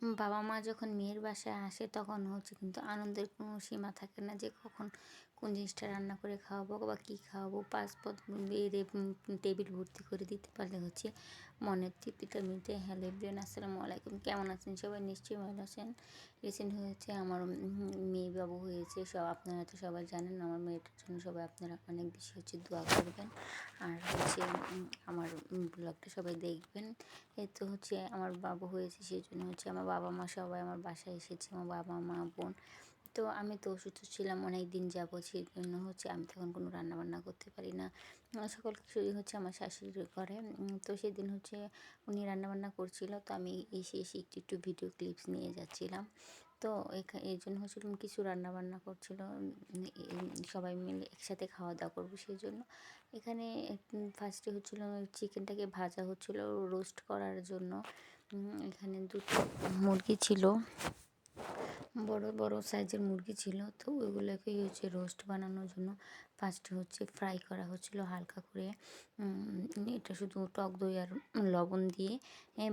বাবা মা যখন মেয়ের বাসায় আসে তখন হচ্ছে কিন্তু আনন্দের কোনো সীমা থাকে না যে কখন কোন জিনিসটা রান্না করে খাওয়াবো বা কী খাওয়াবো, পাসপোর্ট বেড়ে টেবিল ভর্তি করে দিতে পারলে হচ্ছে মনের তৃপ্তিটা মিটে। হ্যালো এভরিওয়ান, আসসালামু আলাইকুম, কেমন আছেন সবাই? নিশ্চয়ই ভালো আছেন। রিসেন্ট হয়েছে আমার মেয়ে বাবু হয়েছে, আপনারা তো সবাই জানেন। আমার মেয়েটার জন্য সবাই আপনারা অনেক বেশি হচ্ছে দোয়া করবেন, আর হচ্ছে আমার ব্লগটা সবাই দেখবেন। এই তো হচ্ছে আমার বাবু হয়েছে, সেই জন্য হচ্ছে আমার বাবা মা সবাই আমার বাসায় এসেছে, আমার বাবা মা বোন। তো আমি তো অসুস্থ ছিলাম অনেক দিন যাবৎ, সেই জন্য হচ্ছে আমি তখন কোনো রান্নাবান্না করতে পারি না। সকল কিছুই হচ্ছে আমার শাশুড়ি করে। তো সেদিন হচ্ছে উনি রান্নাবান্না করছিল, তো আমি এসে এসে একটু একটু ভিডিও ক্লিপস নিয়ে যাচ্ছিলাম। তো এই জন্য হচ্ছিল কিছু রান্নাবান্না করছিল, সবাই মিলে একসাথে খাওয়া দাওয়া করবো সেই জন্য। এখানে ফার্স্টে হচ্ছিল চিকেনটাকে ভাজা হচ্ছিল রোস্ট করার জন্য। এখানে দুটো মুরগি ছিল, বড় বড় সাইজের মুরগি ছিল। তো ওইগুলোকেই হচ্ছে রোস্ট বানানোর জন্য ফার্স্টে হচ্ছে ফ্রাই করা হচ্ছিল হালকা করে। এটা শুধু টক দই আর লবণ দিয়ে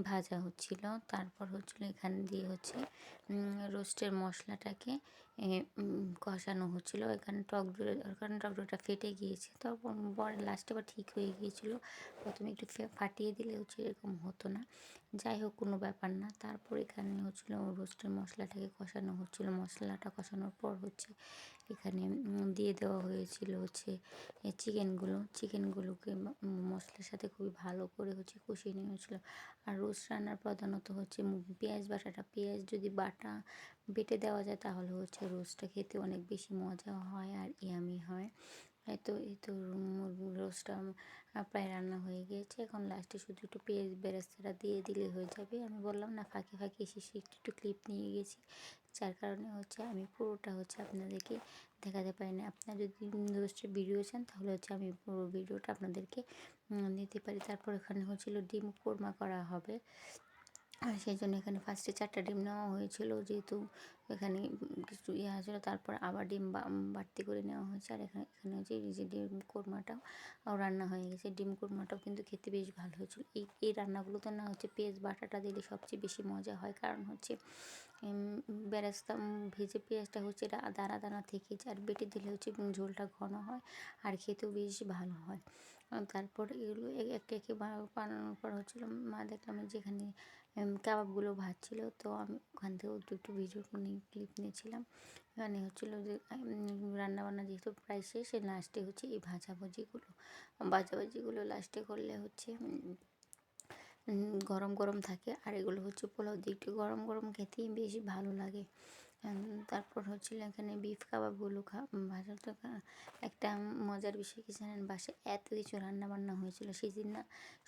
ভাজা হচ্ছিল। তারপর হচ্ছিল এখান দিয়ে হচ্ছে রোস্টের মশলাটাকে কষানো হচ্ছিল। এখানে টক দই, কারণ টক দইটা ফেটে গিয়েছে, তখন পরে লাস্টে আবার ঠিক হয়ে গিয়েছিলো। প্রথমে একটু ফাটিয়ে দিলে হচ্ছে এরকম হতো না। যাই হোক, কোনো ব্যাপার না। তারপর এখানে হচ্ছিলো রোস্টের মশলাটাকে কষানো হচ্ছিলো। মশলাটা কষানোর পর হচ্ছে এখানে দিয়ে দেওয়া হয়েছিল হচ্ছে চিকেনগুলোকে মশলার সাথে খুবই ভালো করে হচ্ছে কষিয়ে নেওয়া হয়েছিলো। আর রোস্ট রান্নার প্রধানত হচ্ছে পেঁয়াজ বাটাটা, পেঁয়াজ যদি বেটে দেওয়া যায় তাহলে হচ্ছে রোস্টটা খেতে অনেক বেশি মজা হয় আর ইয়ামি হয়। এই তো রোস্টটা প্রায় রান্না হয়ে গিয়েছে। এখন লাস্টে শুধু একটু পেঁয়াজ বেরেস্তাটা দিয়ে দিলে হয়ে যাবে। আমি বললাম না, ফাঁকে ফাঁকে এসে একটু একটু ক্লিপ নিয়ে গেছি, যার কারণে হচ্ছে আমি পুরোটা হচ্ছে আপনাদেরকে দেখাতে পারি না। আপনারা যদি রোস্টের ভিডিও চান তাহলে হচ্ছে আমি পুরো ভিডিওটা আপনাদেরকে দিতে পারি। তারপর এখানে হচ্ছিলো ডিম কোরমা করা হবে, আর সেই জন্য এখানে ফার্স্টে 4টা ডিম নেওয়া হয়েছিল, যেহেতু এখানে কিছু ছিল। তারপর আবার ডিম বাড়তি করে নেওয়া হয়েছে। আর এখানে এখানে হচ্ছে এই যে ডিম কোরমাটাও রান্না হয়ে গেছে। ডিম কোরমাটাও কিন্তু খেতে বেশ ভালো হয়েছিল। এই রান্নাগুলোতে না হচ্ছে পেঁয়াজ বাটাটা দিলে সবচেয়ে বেশি মজা হয়, কারণ হচ্ছে বেরেস্তা ভেজে পেঁয়াজটা হচ্ছে এটা দানা দানা থেকে যায়, আর বেটে দিলে হচ্ছে ঝোলটা ঘন হয় আর খেতেও বেশ ভালো হয়। তারপর এগুলো একে একে বানানোর পর হচ্ছিলো মা দেখলাম যেখানে কাবাবগুলো ভাজছিল, তো আমি ওখান থেকেও একটু একটু ভিডিও ক্লিপ নিয়েছিলাম। এখানে হচ্ছিলো যে রান্নাবান্না যেহেতু প্রায় শেষ, লাস্টে হচ্ছে এই ভাজাভাজিগুলো লাস্টে করলে হচ্ছে গরম গরম থাকে। আর এগুলো হচ্ছে পোলাও দিয়ে একটু গরম গরম খেতেই বেশি ভালো লাগে। তারপর হচ্ছিল এখানে বিফ কাবাবগুলো ভাজাটা একটা মজার বিষয় কি জানেন, বাসায় এত কিছু রান্না বান্না হয়েছিল সেদিন না।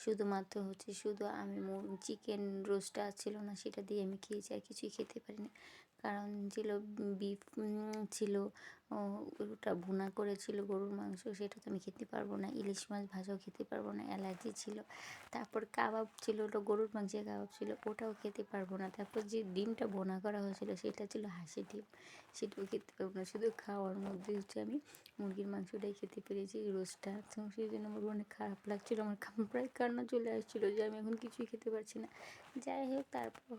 শুধুমাত্র হচ্ছে শুধু আমি চিকেন রোস্টটা ছিল না, সেটা দিয়ে আমি খেয়েছি, আর কিছুই খেতে পারিনি। কারণ ছিল বিফ ছিল, ওটা ভুনা করেছিল গরুর মাংস, সেটা তো আমি খেতে পারবো না। ইলিশ মাছ ভাজাও খেতে পারবো না, অ্যালার্জি ছিল। তারপর কাবাব ছিল, ওটা গরুর মাংসের কাবাব ছিল, ওটাও খেতে পারবো না। তারপর যে ডিমটা ভুনা করা হয়েছিল সেটা ছিল হাঁসের ডিম, সেটাও খেতে পারবো না। শুধু খাওয়ার মধ্যে হচ্ছে আমি মুরগির মাংসটাই খেতে পেরেছি, রোস্টটা। তো সেই জন্য আমার অনেক খারাপ লাগছিলো, আমার প্রায় কান্না চলে আসছিলো যে আমি এখন কিছুই খেতে পারছি না। যাই হোক, তারপর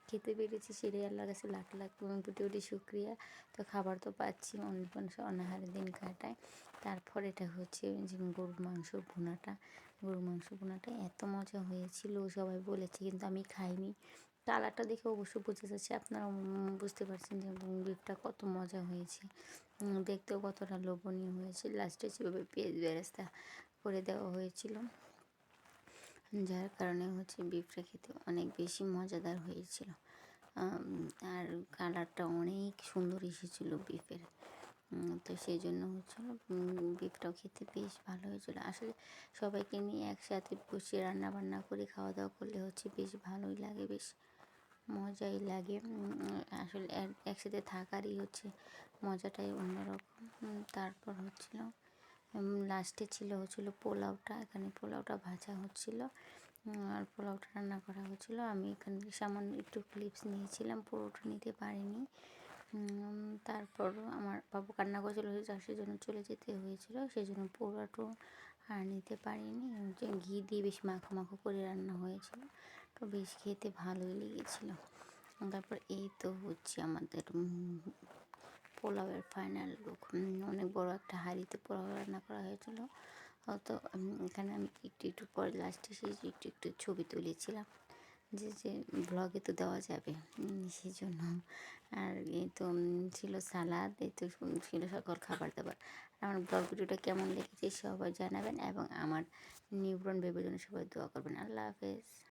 খেতে পেরেছি, সেটাই আল্লাহর কাছে লাখ লাখ কোটি কোটি শুক্রিয়া। তো খাবার তো পাচ্ছি, অনেক মানুষ অনাহারে দিন কাটায়। তারপর এটা হচ্ছে যে গরুর মাংস ভুনাটা এত মজা হয়েছিল, সবাই বলেছে, কিন্তু আমি খাইনি। কালারটা দেখে অবশ্য বোঝা যাচ্ছে, আপনারা বুঝতে পারছেন যে বিফটা কত মজা হয়েছে, দেখতেও কতটা লোভনীয় হয়েছে। লাস্টে যেভাবে পেঁয়াজ বেরেস্তা করে দেওয়া হয়েছিল, যার কারণে হচ্ছে বিফটা খেতে অনেক বেশি মজাদার হয়েছিল। আর কালারটা অনেক সুন্দর এসেছিলো বিফের। তো সেই জন্য হচ্ছিলো বিফটাও খেতে বেশ ভালো হয়েছিলো। আসলে সবাইকে নিয়ে একসাথে বসে রান্না বান্না করে খাওয়া দাওয়া করলে হচ্ছে বেশ ভালোই লাগে, বেশ মজাই লাগে। আসলে একসাথে থাকারই হচ্ছে মজাটাই অন্যরকম। তারপর হচ্ছিলো লাস্টে হচ্ছিলো পোলাওটা। এখানে পোলাওটা ভাজা হচ্ছিলো আর পোলাওটা রান্না করা হচ্ছিলো। আমি এখানে সামান্য একটু ক্লিপস নিয়েছিলাম, পুরোটা নিতে পারিনি। তারপর আমার বাবু কান্না করেছিল, সেই জন্য চলে যেতে হয়েছিল, সেই জন্য পুরোটা আর নিতে পারিনি। যে ঘি দিয়ে বেশ মাখো মাখো করে রান্না হয়েছিল, তো বেশ খেতে ভালোই লেগেছিলো। তারপর এই তো হচ্ছে আমাদের পোলাওয়ের ফাইনাল লুক। অনেক বড় একটা হাঁড়িতে পোলাও রান্না করা হয়েছিল। তো এখানে আমি একটু পরে লাস্টে শেষে একটু ছবি তুলেছিলাম। যে ভ্লগে তো দেওয়া যাবে, সেজন্য। আর এই তো ছিল সালাদ, এই তো ছিল সকল খাবার-দাবার। আমার ব্লগ ভিডিওটা কেমন লেগেছে সবাই জানাবেন এবং আমার নিউবর্ন বেবির জন্য সবাই দোয়া করবেন। আল্লাহ হাফেজ।